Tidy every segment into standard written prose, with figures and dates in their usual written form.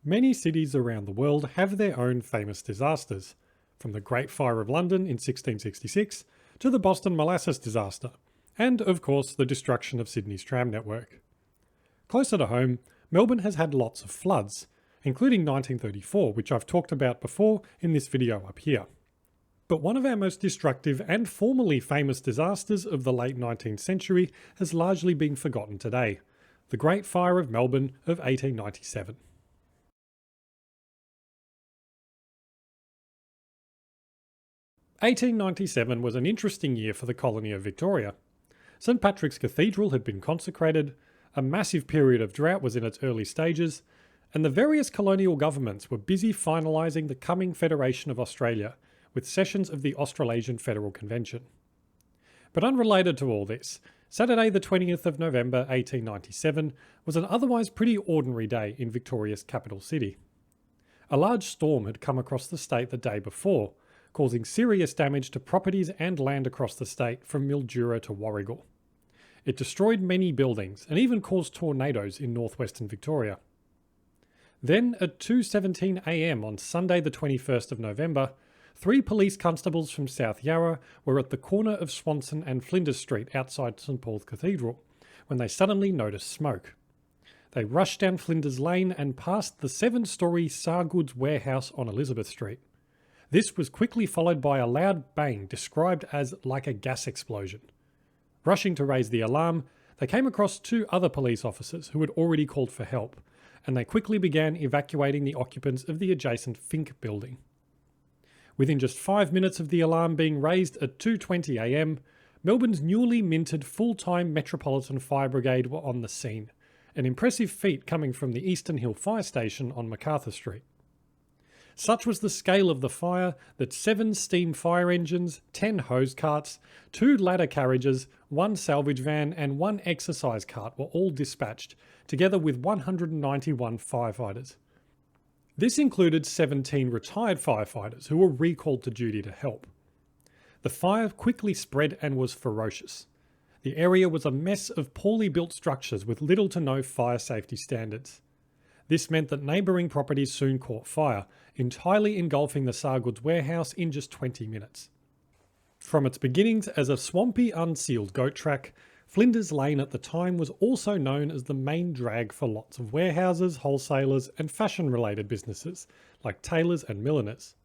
Many cities around the world have their own famous disasters, from the Great Fire of London in 1666 to the Boston Molasses disaster, and of course the destruction of Sydney's tram network. Closer to home, Melbourne has had lots of floods, including 1934, which I've talked about before in this video up here. But one of our most destructive and formerly famous disasters of the late 19th century has largely been forgotten today, the Great Fire of Melbourne of 1897. (1897) was an interesting year for the colony of Victoria. St Patrick's Cathedral had been consecrated, a massive period of drought was in its early stages, and the various colonial governments were busy finalising the coming Federation of Australia, with sessions of the Australasian Federal Convention. But unrelated to all this, Saturday the 20th of November 1897 was an otherwise pretty ordinary day in Victoria's capital city. A large storm had come across the state the day before, causing serious damage to properties and land across the state from Mildura to Warragul. It destroyed many buildings and even caused tornadoes in northwestern Victoria. Then at 2:17 a.m. on Sunday the 21st of November, 3 police constables from South Yarra were at the corner of Swanson and Flinders Street outside St Paul's Cathedral when they suddenly noticed smoke. They rushed down Flinders Lane and past the 7-storey Sargoods warehouse on Elizabeth Street. This was quickly followed by a loud bang described as like a gas explosion. Rushing to raise the alarm, they came across 2 other police officers who had already called for help, and they quickly began evacuating the occupants of the adjacent Fink building. Within just 5 minutes of the alarm being raised at 2:20 a.m, Melbourne's newly minted full-time Metropolitan Fire Brigade were on the scene, an impressive feat coming from the Eastern Hill Fire Station on MacArthur Street. Such was the scale of the fire that 7 steam fire engines, 10 hose carts, 2 ladder carriages, 1 salvage van and 1 exercise cart were all dispatched, together with 191 firefighters. This included 17 retired firefighters who were recalled to duty to help. The fire quickly spread and was ferocious. The area was a mess of poorly built structures with little to no fire safety standards. This meant that neighbouring properties soon caught fire, entirely engulfing the Sargoods warehouse in just 20 minutes. From its beginnings as a swampy, unsealed goat track, Flinders Lane at the time was also known as the main drag for lots of warehouses, wholesalers and fashion-related businesses, like tailors and milliners.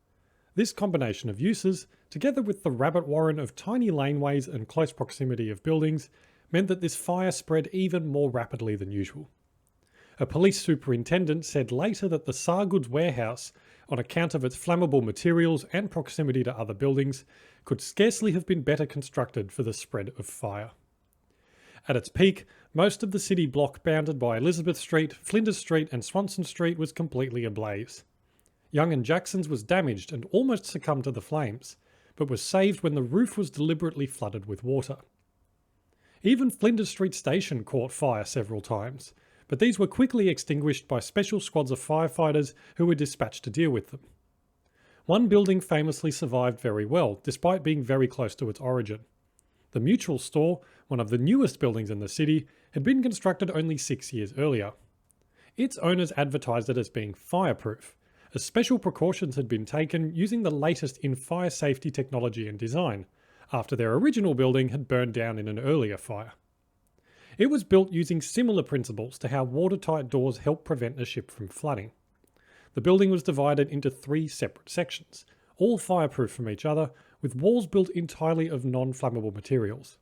This combination of uses, together with the rabbit warren of tiny laneways and close proximity of buildings, meant that this fire spread even more rapidly than usual. A police superintendent said later that the Sargoods warehouse, on account of its flammable materials and proximity to other buildings, could scarcely have been better constructed for the spread of fire. At its peak, most of the city block bounded by Elizabeth Street, Flinders Street and Swanson Street was completely ablaze. Young and Jackson's was damaged and almost succumbed to the flames, but was saved when the roof was deliberately flooded with water. Even Flinders Street Station caught fire several times, but these were quickly extinguished by special squads of firefighters who were dispatched to deal with them. One building famously survived very well, despite being very close to its origin. The Mutual Store, one of the newest buildings in the city, had been constructed only 6 years earlier. Its owners advertised it as being fireproof, as special precautions had been taken using the latest in fire safety technology and design, after their original building had burned down in an earlier fire. It was built using similar principles to how watertight doors help prevent a ship from flooding. The building was divided into 3 separate sections, all fireproof from each other, with walls built entirely of non-flammable materials.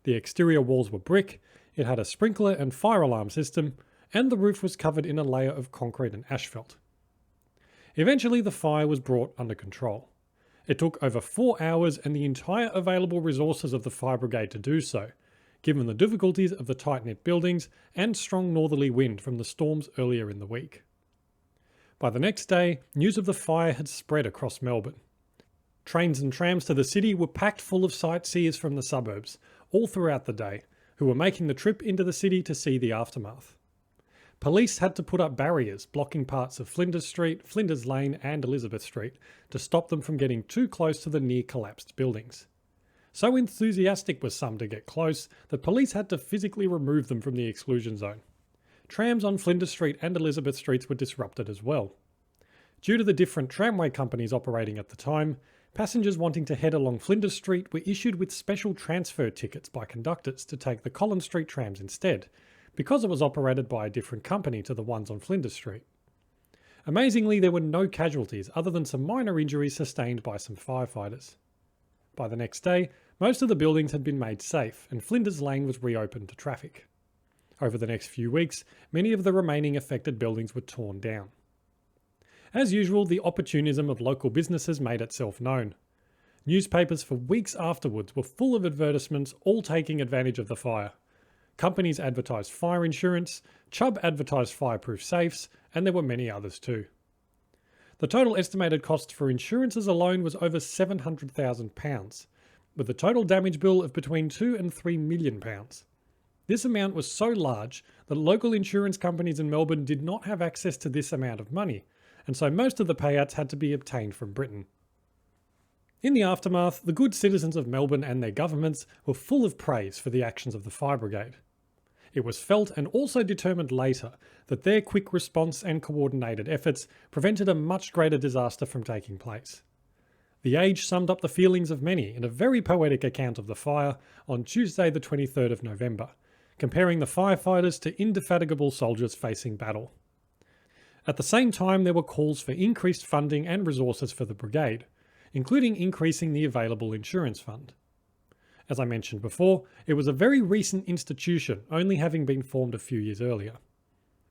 The exterior walls were brick, it had a sprinkler and fire alarm system, and the roof was covered in a layer of concrete and asphalt. Eventually the fire was brought under control. It took over 4 hours and the entire available resources of the fire brigade to do so, given the difficulties of the tight-knit buildings and strong northerly wind from the storms earlier in the week. By the next day, news of the fire had spread across Melbourne. Trains and trams to the city were packed full of sightseers from the suburbs, all throughout the day, who were making the trip into the city to see the aftermath. Police had to put up barriers blocking parts of Flinders Street, Flinders Lane and Elizabeth Street to stop them from getting too close to the near-collapsed buildings. So enthusiastic were some to get close that police had to physically remove them from the exclusion zone. trams on Flinders Street and Elizabeth Streets were disrupted as well. Due to the different tramway companies operating at the time, passengers wanting to head along Flinders Street were issued with special transfer tickets by conductors to take the Collins Street trams instead, because it was operated by a different company to the ones on Flinders Street. Amazingly, there were no casualties other than some minor injuries sustained by some firefighters. By the next day, most of the buildings had been made safe and Flinders Lane was reopened to traffic. Over the next few weeks, many of the remaining affected buildings were torn down. As usual, the opportunism of local businesses made itself known. Newspapers for weeks afterwards were full of advertisements, all taking advantage of the fire. Companies advertised fire insurance, Chubb advertised fireproof safes, and there were many others too. The total estimated cost for insurances alone was over £700,000, with a total damage bill of between £2 and £3 million. This amount was so large that local insurance companies in Melbourne did not have access to this amount of money, and so most of the payouts had to be obtained from Britain. In the aftermath, the good citizens of Melbourne and their governments were full of praise for the actions of the fire brigade. It was felt and also determined later that their quick response and coordinated efforts prevented a much greater disaster from taking place. The Age summed up the feelings of many in a very poetic account of the fire on Tuesday the 23rd of November, comparing the firefighters to indefatigable soldiers facing battle. At the same time, there were calls for increased funding and resources for the brigade, including increasing the available insurance fund. As I mentioned before, it was a very recent institution, only having been formed a few years earlier.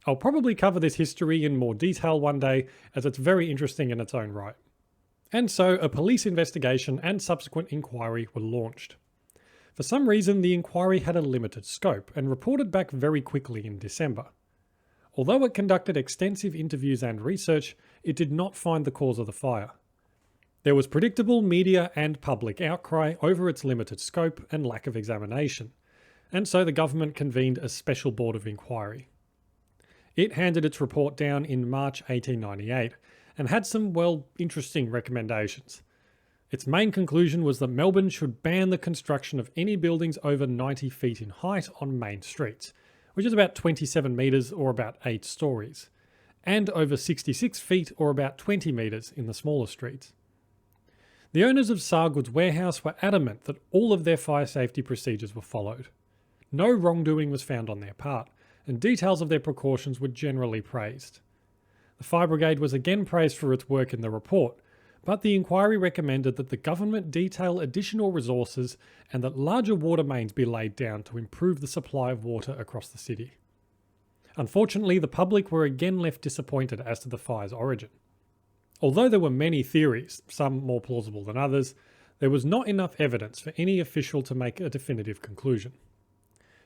I'll probably cover this history in more detail one day, as it's very interesting in its own right. And so, a police investigation and subsequent inquiry were launched. For some reason, the inquiry had a limited scope and reported back very quickly in December. Although it conducted extensive interviews and research, it did not find the cause of the fire. There was predictable media and public outcry over its limited scope and lack of examination, and so the government convened a special board of inquiry. It handed its report down in March 1898 and had some, interesting recommendations. Its main conclusion was that Melbourne should ban the construction of any buildings over 90 feet in height on main streets, which is about 27 metres or about 8 stories, and over 66 feet or about 20 metres in the smaller streets. The owners of Sargood's warehouse were adamant that all of their fire safety procedures were followed. No wrongdoing was found on their part, and details of their precautions were generally praised. The fire brigade was again praised for its work in the report, but the inquiry recommended that the government detail additional resources and that larger water mains be laid down to improve the supply of water across the city. Unfortunately, the public were again left disappointed as to the fire's origin. Although there were many theories, some more plausible than others, there was not enough evidence for any official to make a definitive conclusion.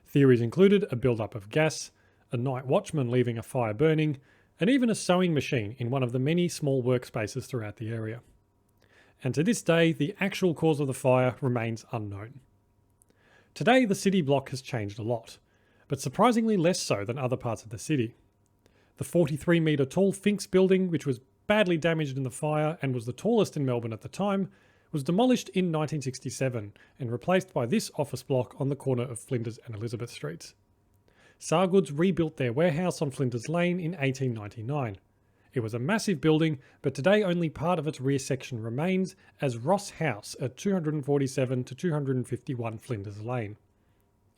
Theories included a build-up of gas, a night watchman leaving a fire burning, and even a sewing machine in one of the many small workspaces throughout the area. And to this day, the actual cause of the fire remains unknown. Today, the city block has changed a lot, but surprisingly less so than other parts of the city. The 43-metre tall Finks building, which was badly damaged in the fire and was the tallest in Melbourne at the time, was demolished in 1967 and replaced by this office block on the corner of Flinders and Elizabeth Streets. Sargood's rebuilt their warehouse on Flinders Lane in 1899. It was a massive building, but today only part of its rear section remains as Ross House at 247 to 251 Flinders Lane.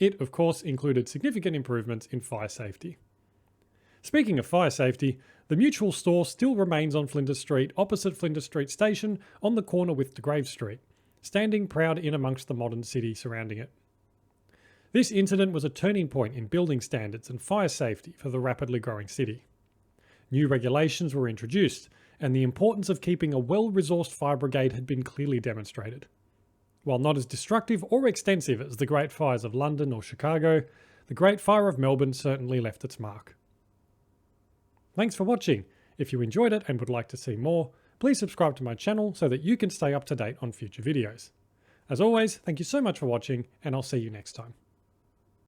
It, of course, included significant improvements in fire safety. Speaking of fire safety, the Mutual store still remains on Flinders Street opposite Flinders Street Station on the corner with De Grave Street, standing proud in amongst the modern city surrounding it. This incident was a turning point in building standards and fire safety for the rapidly growing city. New regulations were introduced, and the importance of keeping a well-resourced fire brigade had been clearly demonstrated. While not as destructive or extensive as the Great Fires of London or Chicago, the Great Fire of Melbourne certainly left its mark. Thanks for watching. If you enjoyed it and would like to see more, please subscribe to my channel so that you can stay up to date on future videos. As always, thank you so much for watching, and I'll see you next time.